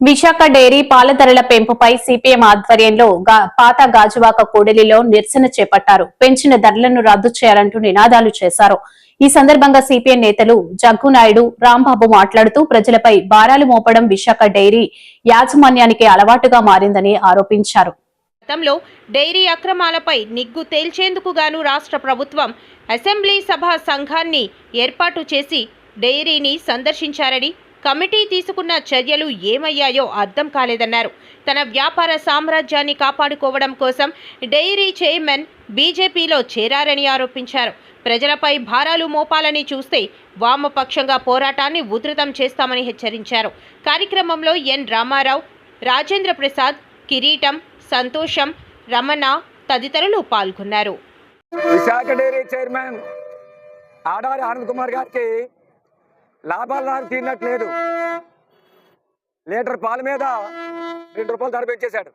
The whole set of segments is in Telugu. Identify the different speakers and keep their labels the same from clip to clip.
Speaker 1: విశాఖ డైరీ పాల ధరల పెంపుపై సిపిఎం ఆధ్వర్యంలో పాత గాజువాక కూడలిలో నిరసన చేపట్టారు. పెంచిన ధరలను రద్దు చేయాలంటూ నినాదాలు చేశారు. ఈ సందర్భంగా సిపిఎం నేతలు జగ్గునాయుడు, రాంబాబు మాట్లాడుతూ ప్రజలపై భారాలు మోపడం విశాఖ డైరీ యాజమాన్యానికి అలవాటుగా మారిందని ఆరోపించారు.
Speaker 2: గతంలో డైరీ అక్రమాలపై నిగ్గు తేల్చేందుకు గాను రాష్ట్ర ప్రభుత్వం అసెంబ్లీ సభ సంఘాన్ని ఏర్పాటు చేసి డైరీని సందర్శించారని, కమిటీ తీసుకున్న చర్యలు ఏమయ్యాయో అర్థం కాలేదన్నారు. తన వ్యాపార సామ్రాజ్యాన్ని కాపాడుకోవడం కోసం డైరీ చైర్మన్ బీజేపీలో చేరారని ఆరోపించారు. ప్రజలపై భారాలు మోపాలని చూస్తే వామపక్షంగా పోరాటాన్ని ఉధృతం చేస్తామని హెచ్చరించారు. కార్యక్రమంలో ఎన్ రామారావు, రాజేంద్ర ప్రసాద్, కిరీటం, సంతోషం, రమణ తదితరులు పాల్గొన్నారు.
Speaker 3: విశాఖ డైరీ చైర్మన్ ఆడారి ఆనంద్ కుమార్ గారికి లాభాలు తీరినట్లేదు. లీటర్ పాల మీద ₹2 ధర పెంచేశాడు.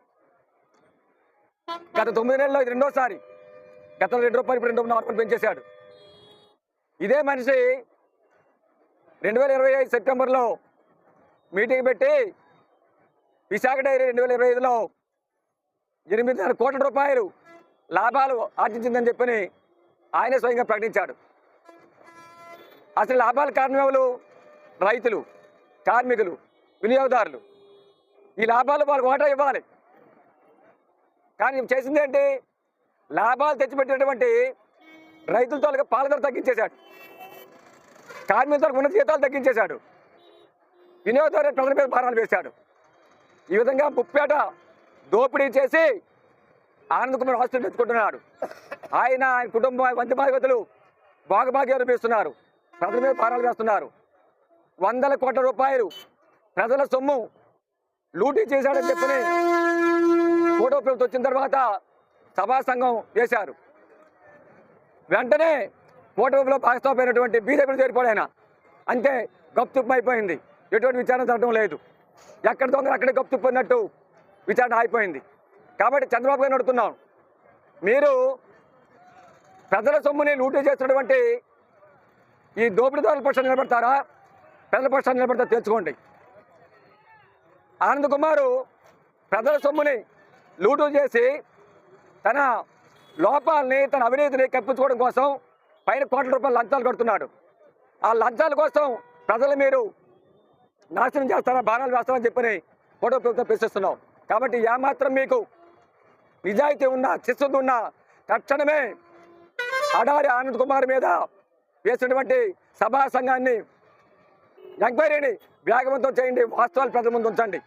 Speaker 3: గత 9 నెలల్లో ఇది రెండోసారి. గతంలో ₹2 ఇప్పుడు ₹2.5 పెంచేశాడు. ఇదే మనిషి 2025 సెప్టెంబర్లో మీటింగ్ పెట్టి విశాఖ డైరీ 2025లో ₹8.5 కోట్ల లాభాలు ఆర్జించిందని చెప్పని ఆయనే స్వయంగా ప్రకటించాడు. అసలు లాభాల కారణం ఎవరు? రైతులు, కార్మికులు, వినియోగదారులు. ఈ లాభాలు వాళ్ళకి వాటా ఇవ్వాలి. కానీ చేసింది ఏంటి? లాభాలు తెచ్చిపెట్టినటువంటి రైతులతో పాల ధర తగ్గించేశాడు, కార్మికులతో ఉన్న జీతాలు తగ్గించేశాడు, వినియోగదారు ప్రజల మీద భారాలు వేశాడు. ఈ విధంగా ముప్పేట దోపిడీ చేసి ఆనంద్ కుమార్ ఆస్తులు తెచ్చుకుంటున్నాడు. ఆయన కుటుంబం వంటి బాధ్యతలు భాగభాగ్యాలు వేస్తున్నారు, ప్రజల మీద భారాలు వేస్తున్నారు. ₹100 కోట్ల ప్రజల సొమ్ము లూటీ చేశాడని చెప్పని ఫోటో ప్రభుత్వం వచ్చిన తర్వాత సభా సంఘం వేశారు. వెంటనే ఫోటోలో భాగస్వామైనటువంటి బీజేపీలో చేరిపోయాయన. అంతే, గప్తుప్పు అయిపోయింది. ఎటువంటి విచారణ జరగడం లేదు. ఎక్కడ దొంగలు అక్కడే గప్తుప్పు అన్నట్టు విచారణ అయిపోయింది. కాబట్టి చంద్రబాబు గారిని అడుగుతున్నాం, మీరు ప్రజల సొమ్ముని లూటీ చేస్తున్నటువంటి ఈ దోపిడీదారుల పక్షాన్ని నిలబడతారా, ప్రజల పక్షాన్ని నిలబడతారా తెలుసుకోండి. ఆనంద్ కుమారు ప్రజల సొమ్ముని లూటు చేసి తన లోపాలని, తన అవినీతిని కప్పించుకోవడం కోసం పైన ₹1 కోట్ల లంచాలు కడుతున్నాడు. ఆ లంచాల కోసం ప్రజలు మీరు నాశనం చేస్తారా, బాణాలు వేస్తారని చెప్పని ఫోటో ప్రభుత్వం ప్రశ్నిస్తున్నాం. కాబట్టి ఏమాత్రం మీకు నిజాయితీ ఉన్న, చిత్తశుద్ధి ఉన్న తక్షణమే అడారి ఆనంద్ కుమార్ మీద వేసినటువంటి సభా సంఘాన్ని ఎంక్వైరీని వేగవంతం చేయండి. వాస్తవాలు ప్రజల ముందు ఉంచండి.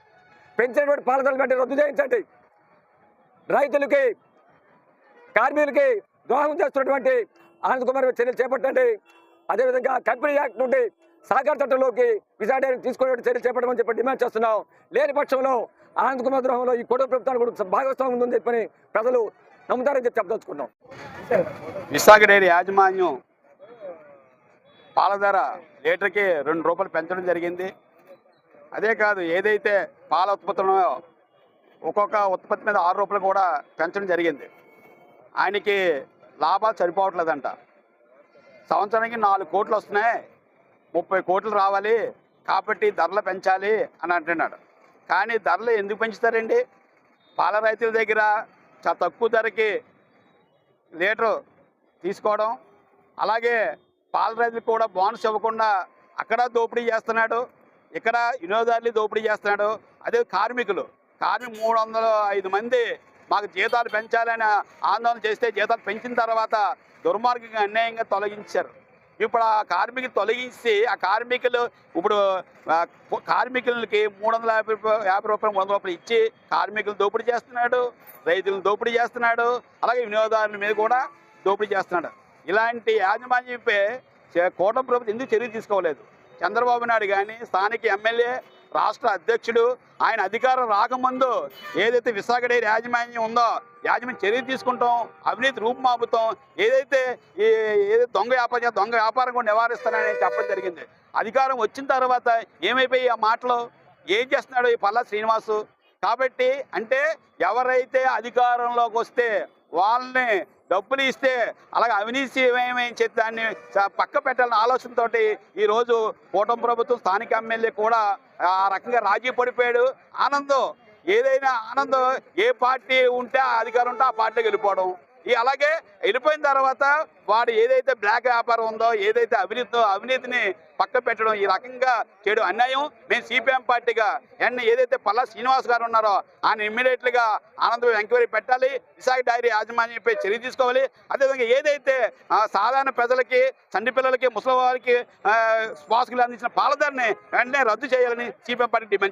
Speaker 3: పెంచినటువంటి పాల ధరలు వెంటనే రద్దు చేయించండి. రైతులకి, కార్మికులకి ద్రోహం చేస్తున్నటువంటి ఆనంద్ కుమార్ మీద చర్యలు చేపట్టండి. అదేవిధంగా కంపెనీ యాక్ట్ నుండి సహకార చట్టంలోకి విశాఖ డైరీ తీసుకునే చర్యలు చేపట్టమని చెప్పి డిమాండ్ చేస్తున్నాం. లేని పక్షంలో ఆనంద్ కుమార్ ద్రోహంలో ఈ కుటుంబ ప్రభుత్వానికి కూడా భాగస్వామ్యం ఉందని చెప్పని ప్రజలు నమ్ముతారని చెప్పి చెప్పదలుచుకున్నాం.
Speaker 4: విశాఖ డైరీ యాజమాన్యం పాల ధర లీటర్కి ₹2 పెంచడం జరిగింది. అదే కాదు, ఏదైతే పాల ఉత్పత్తులు ఒక్కొక్క ఉత్పత్తి మీద ₹6 కూడా పెంచడం జరిగింది. ఆయనకి లాభాలు సరిపోవట్లేదంట. సంవత్సరానికి 4 కోట్లు వస్తున్నాయి, 30 కోట్లు రావాలి, కాబట్టి ధరలు పెంచాలి అని అంటున్నాడు. కానీ ధరలు ఎందుకు పెంచుతారండి? పాల రైతుల దగ్గర చాలా తక్కువ ధరకి లీటరు తీసుకోవడం, అలాగే పాల రైతులకు కూడా బోనస్ ఇవ్వకుండా అక్కడ దోపిడీ చేస్తున్నాడు, ఇక్కడ వినియోగదారులు దోపిడీ చేస్తున్నాడు. అదే కార్మికులు 305 మంది మాకు జీతాలు పెంచాలని ఆందోళన చేస్తే జీతాలు పెంచిన తర్వాత దుర్మార్గంగా అన్యాయంగా తొలగించారు. ఇప్పుడు ఆ కార్మికులు తొలగించి ఆ కార్మికులు ఇప్పుడు కార్మికులకి ₹350, ₹300 ఇచ్చి కార్మికులు దోపిడీ చేస్తున్నాడు, రైతులను దోపిడీ చేస్తున్నాడు, అలాగే వినియోగదారుల మీద కూడా దోపిడీ చేస్తున్నాడు. ఇలాంటి యాజమాన్యంపై కూటమి ప్రభుత్వం ఎందుకు చర్య తీసుకోలేదు? చంద్రబాబు నాయుడు కానీ, స్థానిక ఎమ్మెల్యే, రాష్ట్ర అధ్యక్షుడు ఆయన అధికారం రాకముందు ఏదైతే విశాఖ డైరీ యాజమాన్యం ఉందో యాజమాన్యం చర్య తీసుకుంటాం, అవినీతి రూపుమాపుతాం, ఏదైతే దొంగ వ్యాపారం కూడా నివారిస్తానని చెప్పడం జరిగింది. అధికారం వచ్చిన తర్వాత ఏమైపోయి ఆ మాటలు? ఏం చేస్తున్నాడు ఈ పల్లా శ్రీనివాసు? కాబట్టి అంటే ఎవరైతే అధికారంలోకి వస్తే వాళ్ళని డబ్బులు ఇస్తే అలాగే అవినీతి ఏమేమి చేసి దాన్ని పక్క పెట్టాలన్న ఆలోచనతో ఈరోజు కూటమి ప్రభుత్వం స్థానిక ఎమ్మెల్యే కూడా ఆ రకంగా రాజీ పడిపోయాడు. ఆనందం ఏదైనా ఆనందం ఏ పార్టీ ఉంటే ఆ అధికారం ఉంటే ఆ పార్టీకి వెళ్ళిపోవడం, అలాగే వెళ్ళిపోయిన తర్వాత వాడు ఏదైతే బ్లాక్ వ్యాపారం ఉందో ఏదైతే అవినీతిని పక్క పెట్టడం ఈ రకంగా చేయడం అన్యాయం. మేము సిపిఎం పార్టీగా ఏదైతే పల్లా శ్రీనివాస్ గారు ఉన్నారో ఆయన ఇమ్మీడియట్గా ఆనందం ఎంక్వైరీ పెట్టాలి, విశాఖ డైరీ యాజమాన్యంపై చర్య తీసుకోవాలి. అదేవిధంగా ఏదైతే సాధారణ ప్రజలకి చంటి పిల్లలకి ముసలి వారికి శ్వాసకులు అందించిన పాలధరని వెంటనే రద్దు చేయాలని సిపిఎం పార్టీ డిమాండ్